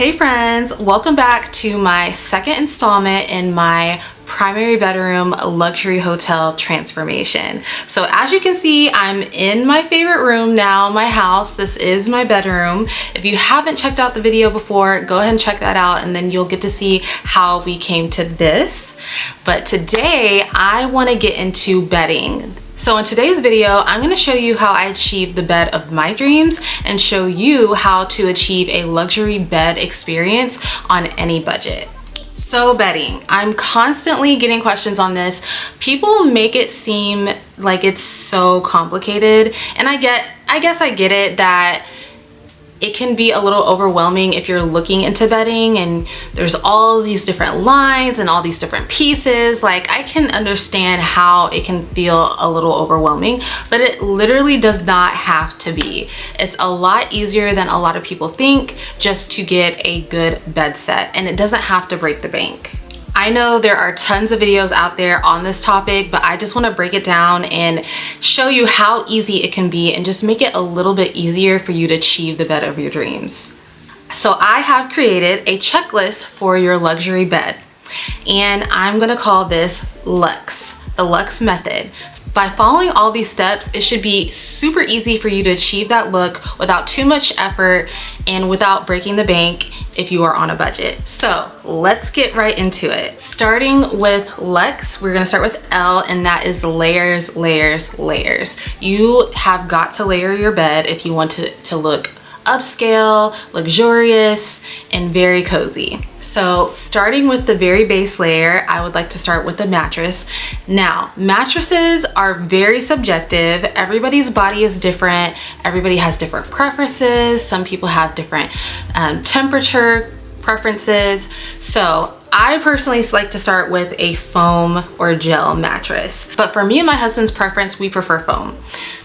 Hey friends, welcome back to my second installment in my primary bedroom luxury hotel transformation. So as you can see, I'm in my favorite room now, my house. This is my bedroom. If you haven't checked out the video before, go ahead and check that out and then you'll get to see how we came to this. But today I want to get into bedding. So in today's video, I'm going to show you how I achieved the bed of my dreams and show you how to achieve a luxury bed experience on any budget. So bedding, I'm constantly getting questions on this. People make it seem like it's so complicated, and I guess I get it that it can be a little overwhelming if you're looking into bedding and there's all these different lines and all these different pieces. Like, I can understand how it can feel a little overwhelming, but it literally does not have to be. It's a lot easier than a lot of people think just to get a good bed set, and it doesn't have to break the bank. I know there are tons of videos out there on this topic, but I just want to break it down and show you how easy it can be and just make it a little bit easier for you to achieve the bed of your dreams. So I have created a checklist for your luxury bed, and I'm going to call this L.U.X.E, the L.U.X.E method. By following all these steps, it should be super easy for you to achieve that look without too much effort and without breaking the bank if you are on a budget. So let's get right into it. Starting with L.U.X.E, we're gonna start with L, and that is layers, layers, layers. You have got to layer your bed if you want it to look upscale, luxurious, and very cozy. So starting with the very base layer, I would like to start with the mattress. Now, mattresses are very subjective. Everybody's body is different. Everybody has different preferences. Some people have different temperature preferences. So I personally like to start with a foam or gel mattress, but for me and my husband's preference, we prefer foam.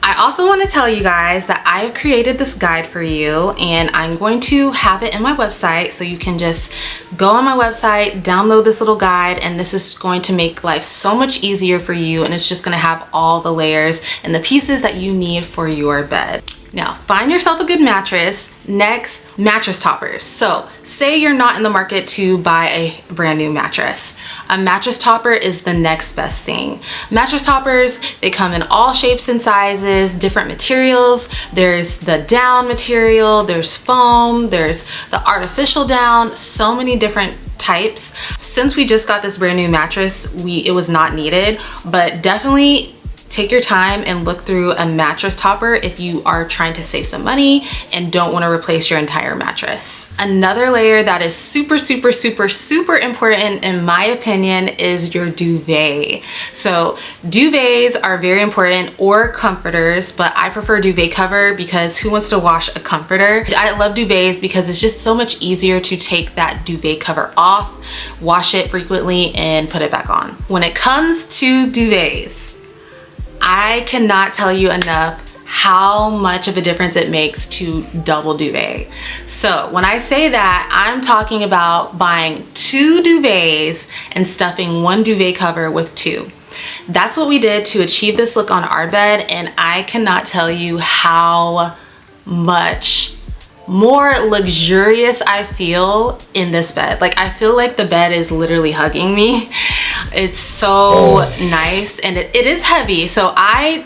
I also want to tell you guys that I have created this guide for you, and I'm going to have it in my website, so you can just go on my website, download this little guide, and this is going to make life so much easier for you, and it's just going to have all the layers and the pieces that you need for your bed. Now, find yourself a good mattress. Next, mattress toppers. So say you're not in the market to buy a brand new mattress. A mattress topper is the next best thing. Mattress toppers, they come in all shapes and sizes, different materials. There's the down material, there's foam, there's the artificial down, so many different types. Since we just got this brand new mattress, it was not needed, but definitely take your time and look through a mattress topper if you are trying to save some money and don't want to replace your entire mattress. Another layer that is super, super, super, super important in my opinion is your duvet. So duvets are very important, or comforters, but I prefer duvet cover because who wants to wash a comforter? I love duvets because it's just so much easier to take that duvet cover off, wash it frequently, and put it back on. When it comes to duvets, I cannot tell you enough how much of a difference it makes to double duvet. So when I say that, I'm talking about buying 2 duvets and stuffing 1 duvet cover with 2. That's what we did to achieve this look on our bed, and I cannot tell you how much more luxurious I feel in this bed. Like, I feel like the bed is literally hugging me. It's so nice, and it is heavy. So I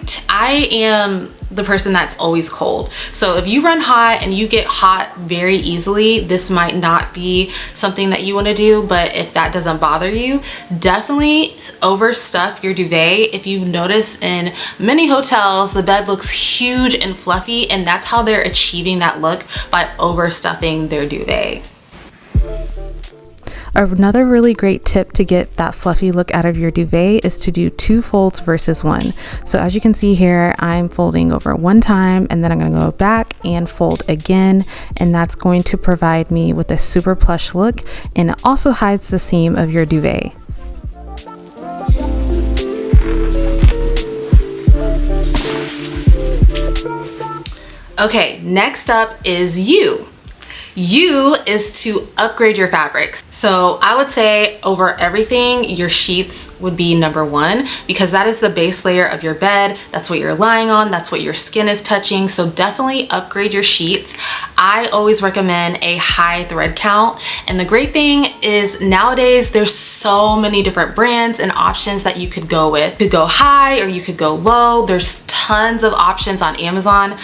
am the person that's always cold. So if you run hot and you get hot very easily, this might not be something that you want to do, but if that doesn't bother you, definitely overstuff your duvet. If you notice in many hotels, the bed looks huge and fluffy, and that's how they're achieving that look, by overstuffing their duvet. Another really great tip to get that fluffy look out of your duvet is to do 2 folds versus 1. So as you can see here, I'm folding over 1 time, and then I'm going to go back and fold again, and that's going to provide me with a super plush look, and it also hides the seam of your duvet. Okay, next up is you. U is to upgrade your fabrics. So I would say over everything, your sheets would be number one, because that is the base layer of your bed. That's what you're lying on. That's what your skin is touching. So definitely upgrade your sheets. I always recommend a high thread count. And the great thing is nowadays there's so many different brands and options that you could go with. You could go high or you could go low. There's tons of options on Amazon.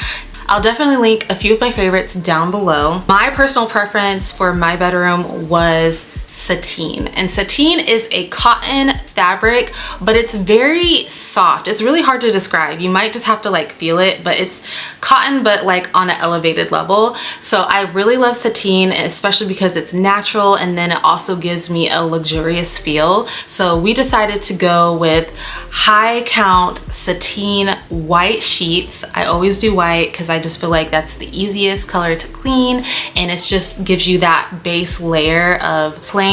I'll definitely link a few of my favorites down below. My personal preference for my bedroom was sateen, and sateen is a cotton fabric, but it's very soft. It's really hard to describe. You might just have to like feel it, but it's cotton, but like on an elevated level. So I really love sateen, especially because it's natural, and then it also gives me a luxurious feel. So we decided to go with high count sateen white sheets. I always do white because I just feel like that's the easiest color to clean, and it just gives you that base layer of plain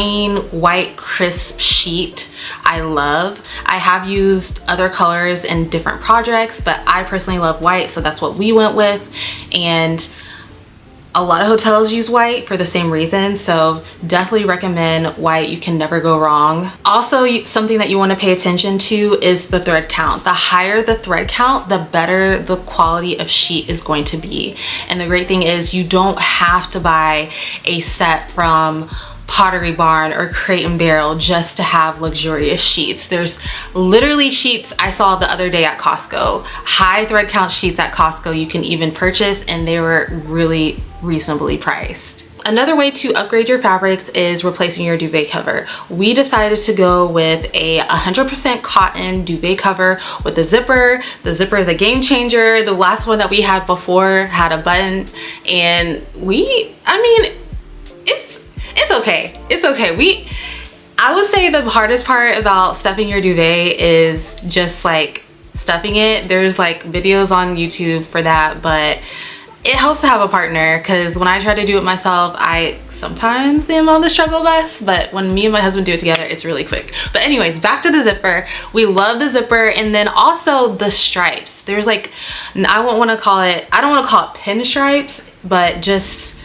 white crisp sheet. I love. I have used other colors in different projects, but I personally love white, so that's what we went with. And a lot of hotels use white for the same reason, so definitely recommend white. You can never go wrong. Also, something that you want to pay attention to is the thread count. The higher the thread count, the better the quality of sheet is going to be. And the great thing is you don't have to buy a set from Pottery Barn or Crate and Barrel just to have luxurious sheets. There's literally sheets I saw the other day at Costco, high thread count sheets at Costco you can even purchase, and they were really reasonably priced. Another way to upgrade your fabrics is replacing your duvet cover. We decided to go with a 100% cotton duvet cover with a zipper. The zipper is a game changer. The last one that we had before had a button, and it's okay. It's okay. I would say the hardest part about stuffing your duvet is just like stuffing it. There's like videos on YouTube for that, but it helps to have a partner, because when I try to do it myself, I sometimes am on the struggle bus, but when me and my husband do it together, it's really quick. But anyways, back to the zipper. We love the zipper, and then also the stripes. There's like, I don't want to call it pinstripes, but just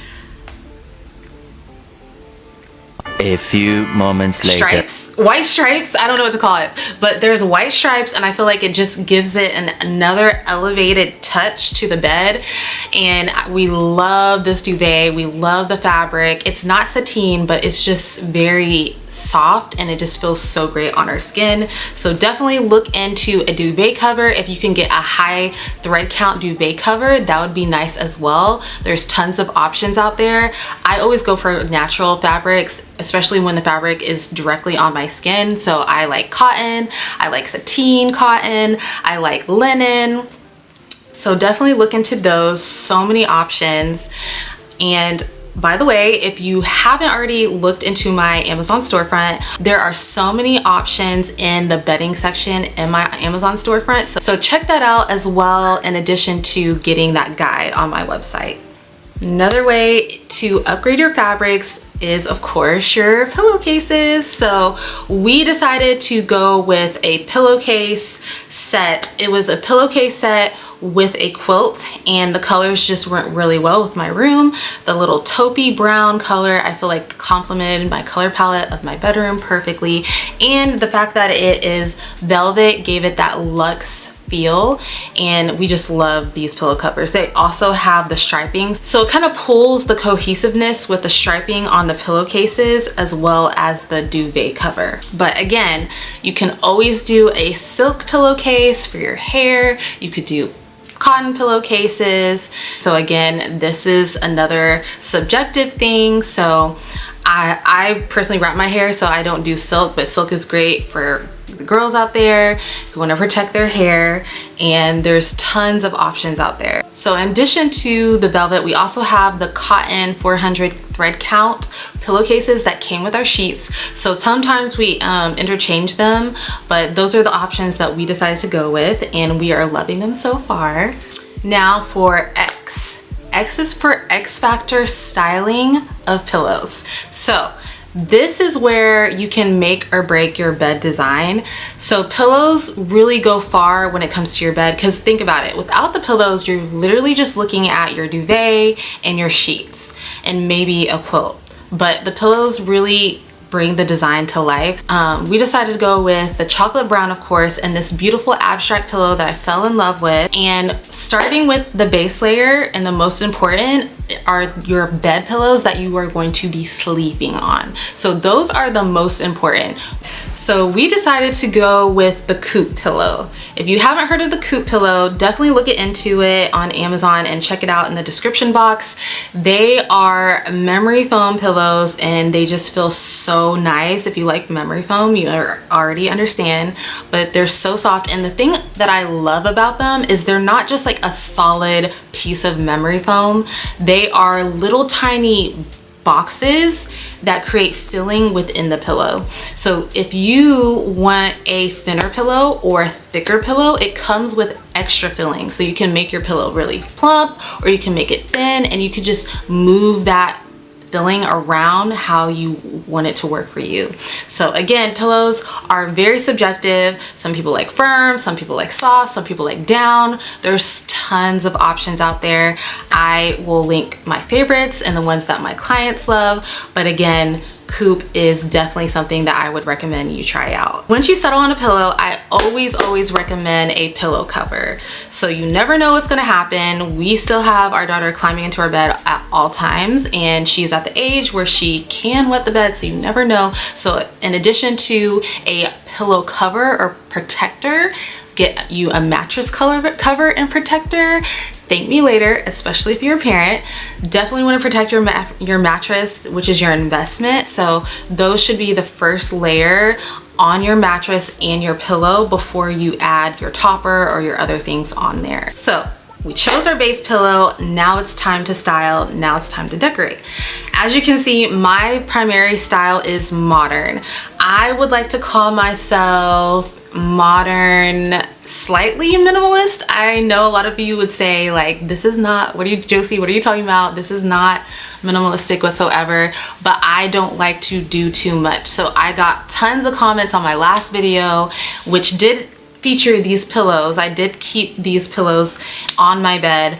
a few moments later. Stripes, white stripes, I don't know what to call it, but there's white stripes, and I feel like it just gives it another elevated touch to the bed. And we love this duvet. We love the fabric. It's not sateen, but it's just very soft, and it just feels so great on our skin. So definitely look into a duvet cover. If you can get a high thread count duvet cover, that would be nice as well. There's tons of options out there. I always go for natural fabrics, especially when the fabric is directly on my skin. So I like cotton, I like sateen cotton, I like linen. So definitely look into those. So many options. And by the way, if you haven't already looked into my Amazon storefront, there are so many options in the bedding section in my Amazon storefront. So check that out as well, in addition to getting that guide on my website. Another way to upgrade your fabrics is, of course, your pillowcases. So we decided to go with a pillowcase set. It was a pillowcase set with a quilt, and the colors just went really well with my room. The little taupey brown color, I feel like complemented my color palette of my bedroom perfectly, and the fact that it is velvet gave it that luxe feel, and we just love these pillow covers. They also have the striping, so it kind of pulls the cohesiveness with the striping on the pillowcases as well as the duvet cover. But again, you can always do a silk pillowcase for your hair. You could do cotton pillowcases. So again, this is another subjective thing. So I personally wrap my hair, so I don't do silk, but silk is great for the girls out there who want to protect their hair, and there's tons of options out there. So in addition to the velvet, we also have the cotton 400 thread count pillowcases that came with our sheets. So sometimes we interchange them, but those are the options that we decided to go with, and we are loving them so far. Now for X. X is for X Factor styling of pillows. So this is where you can make or break your bed design. So pillows really go far when it comes to your bed, because think about it, without the pillows, you're literally just looking at your duvet and your sheets. and maybe a quilt. But the pillows really bring the design to life. We decided to go with the chocolate brown, of course, and this beautiful abstract pillow that I fell in love with. And starting with the base layer, and the most important are your bed pillows that you are going to be sleeping on. So those are the most important. So we decided to go with the Coop pillow. If you haven't heard of the Coop pillow, definitely look into it on Amazon and check it out in the description box. They are memory foam pillows and they just feel so nice. If you like memory foam, you already understand, but they're so soft. And the thing that I love about them is they're not just like a solid piece of memory foam. They are little tiny boxes that create filling within the pillow. So if you want a thinner pillow or a thicker pillow, it comes with extra filling. So you can make your pillow really plump, or you can make it thin, and you could just move that filling around how you want it to work for you. So again, pillows are very subjective. Some people like firm, some people like soft, some people like down. There's tons of options out there. I will link my favorites and the ones that my clients love, but again, Coop is definitely something that I would recommend you try out. Once you settle on a pillow, I always recommend a pillow cover. So you never know what's gonna happen. We still have our daughter climbing into our bed at all times, and she's at the age where she can wet the bed, so you never know. So in addition to a pillow cover or protector, get you a mattress cover and protector. Thank me later, especially if you're a parent. Definitely want to protect your mattress, which is your investment. So those should be the first layer on your mattress and your pillow before you add your topper or your other things on there. So we chose our base pillow. Now it's time to style. Now it's time to decorate. As you can see, my primary style is modern. I would like to call myself modern, slightly minimalist. I know a lot of you would say like, this is not, Josie, what are you talking about? This is not minimalistic whatsoever, but I don't like to do too much. So I got tons of comments on my last video, which did feature these pillows. I did keep these pillows on my bed.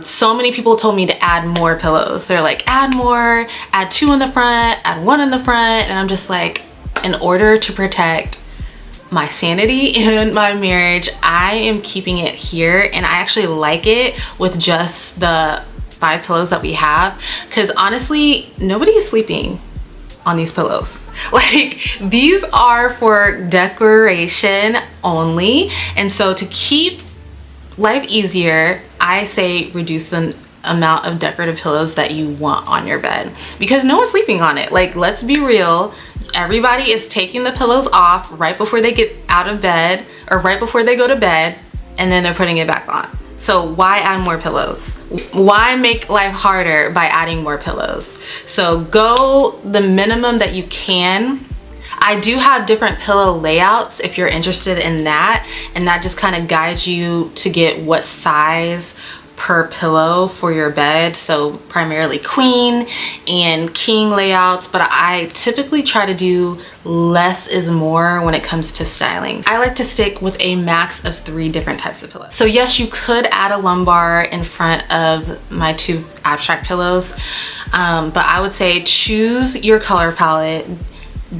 So many people told me to add more pillows. They're like, add more, add 2 in the front, add 1 in the front. And I'm just like, in order to protect my sanity and my marriage, I am keeping it here, and I actually like it with just the 5 pillows that we have, because honestly, nobody is sleeping on these pillows. Like, these are for decoration only, and so to keep life easier, I say reduce the amount of decorative pillows that you want on your bed, because no one's sleeping on it. Like, let's be real. Everybody is taking the pillows off right before they get out of bed, or right before they go to bed, and then they're putting it back on. So why add more pillows? Why make life harder by adding more pillows? So go the minimum that you can. I do have different pillow layouts if you're interested in that, and that just kind of guides you to get what size per pillow for your bed. So primarily queen and king layouts, but I typically try to do less is more when it comes to styling. I like to stick with a max of 3 different types of pillows. So yes, you could add a lumbar in front of my 2 abstract pillows, but I would say choose your color palette,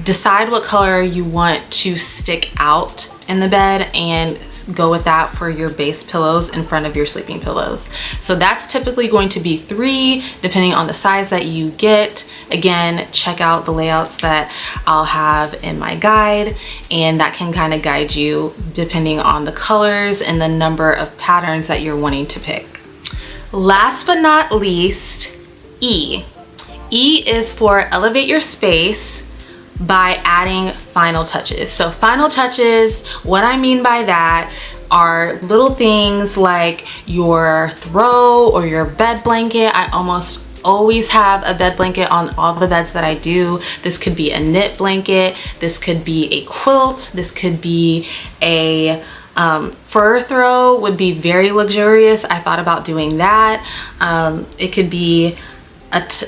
decide what color you want to stick out in the bed, and go with that for your base pillows in front of your sleeping pillows. So that's typically going to be 3 depending on the size that you get. Again, check out the layouts that I'll have in my guide, and that can kind of guide you depending on the colors and the number of patterns that you're wanting to pick. Last but not least, E. E is for elevate your space by adding final touches. So final touches, what I mean by that are little things like your throw or your bed blanket. I almost always have a bed blanket on all the beds that I do. This could be a knit blanket, this could be a quilt, this could be a fur throw would be very luxurious. I thought about doing that. It could be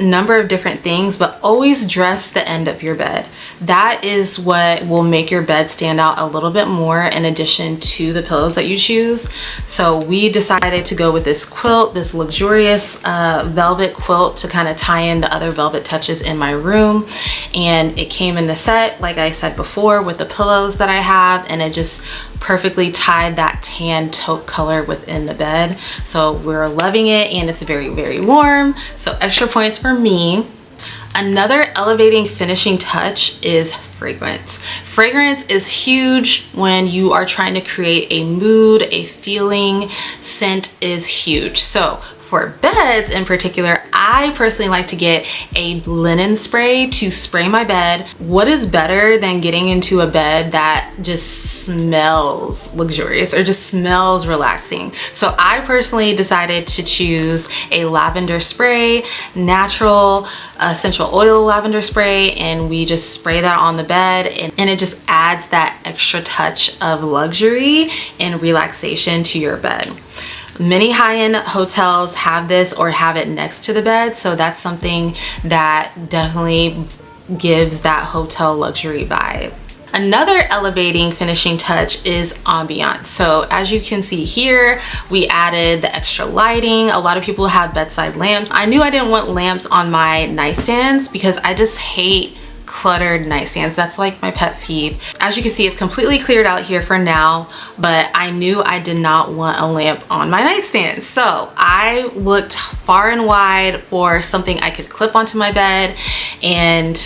number of different things, but always dress the end of your bed. That is what will make your bed stand out a little bit more in addition to the pillows that you choose. So we decided to go with this quilt, this luxurious velvet quilt, to kind of tie in the other velvet touches in my room. And it came in a set, like I said before, with the pillows that I have, and it just perfectly tied that tan taupe color within the bed. So we're loving it, and it's very, very warm. So extra points for me. Another elevating finishing touch is fragrance. Fragrance is huge when you are trying to create a mood, a feeling. Scent is huge. So for beds in particular, I personally like to get a linen spray to spray my bed. What is better than getting into a bed that just smells luxurious or just smells relaxing? So I personally decided to choose a lavender spray, natural essential oil lavender spray, and we just spray that on the bed, and it just adds that extra touch of luxury and relaxation to your bed. Many high-end hotels have this or have it next to the bed, so that's something that definitely gives that hotel luxury vibe. Another elevating finishing touch is ambiance. So as you can see here, we added the extra lighting. A lot of people have bedside lamps. I knew I didn't want lamps on my nightstands because I just hate cluttered nightstands. That's like my pet peeve. As you can see, it's completely cleared out here for now, but I knew I did not want a lamp on my nightstand. So I looked far and wide for something I could clip onto my bed and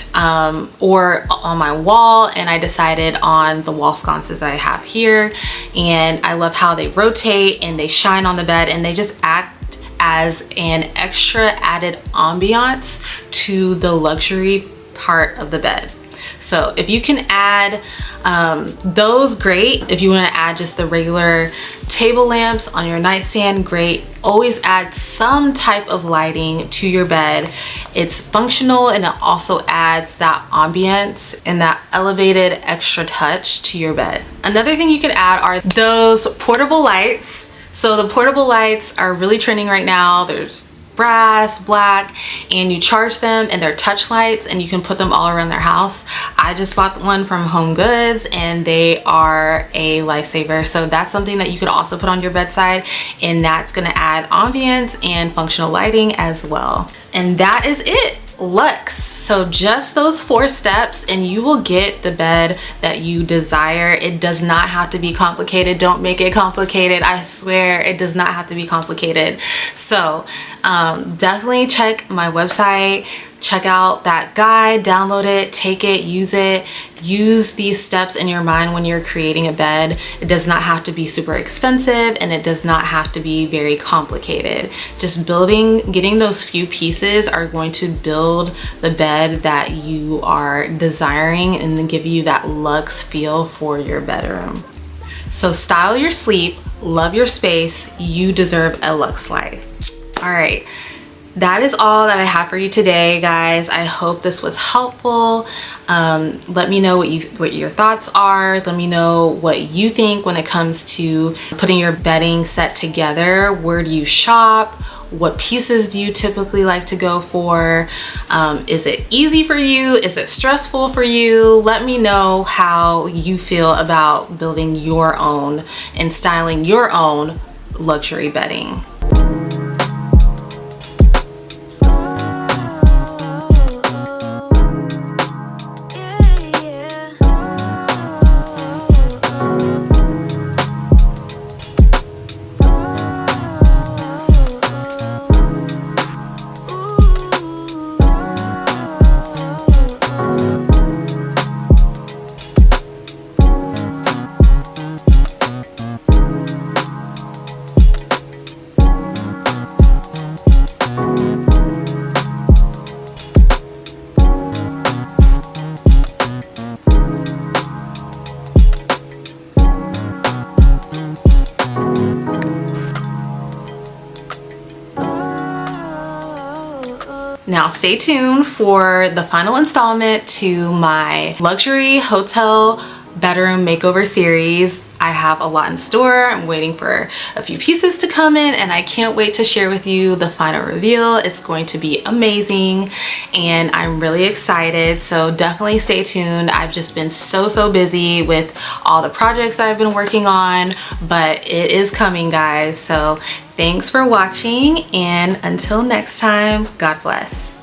or on my wall, and I decided on the wall sconces that I have here. And I love how they rotate and they shine on the bed, and they just act as an extra added ambiance to the luxury part of the bed. So if you can add those, great. If you want to add just the regular table lamps on your nightstand, great. Always add some type of lighting to your bed. It's functional, and it also adds that ambience and that elevated extra touch to your bed. Another thing you can add are those portable lights. So the portable lights are really trending right now. There's brass, black, and you charge them, and they're touch lights, and you can put them all around their house. I just bought one from Home Goods, and they are a lifesaver. So that's something that you could also put on your bedside, and that's going to add ambience and functional lighting as well. And that is it. L.U.X.E. So just those 4 steps and you will get the bed that you desire. It does not have to be complicated. Don't make it complicated. I swear it does not have to be complicated. So definitely check my website, check out that guide, download it, take it, use it. Use these steps in your mind when you're creating a bed. It does not have to be super expensive, and it does not have to be very complicated. Just getting those few pieces are going to build the bed that you are desiring and then give you that luxe feel for your bedroom. So style your sleep, love your space. You deserve a luxe life. All right. That is all that I have for you today, guys. I hope this was helpful. Let me know what your thoughts are. Let me know what you think when it comes to putting your bedding set together. Where do you shop? What pieces do you typically like to go for? Is it easy for you? Is it stressful for you? Let me know how you feel about building your own and styling your own luxury bedding. Now stay tuned for the final installment to my luxury hotel bedroom makeover series. I have a lot in store. I'm waiting for a few pieces to come in, and I can't wait to share with you the final reveal. It's going to be amazing, and I'm really excited, so definitely stay tuned. I've just been so busy with all the projects that I've been working on, but it is coming, guys. So thanks for watching, and until next time, God bless.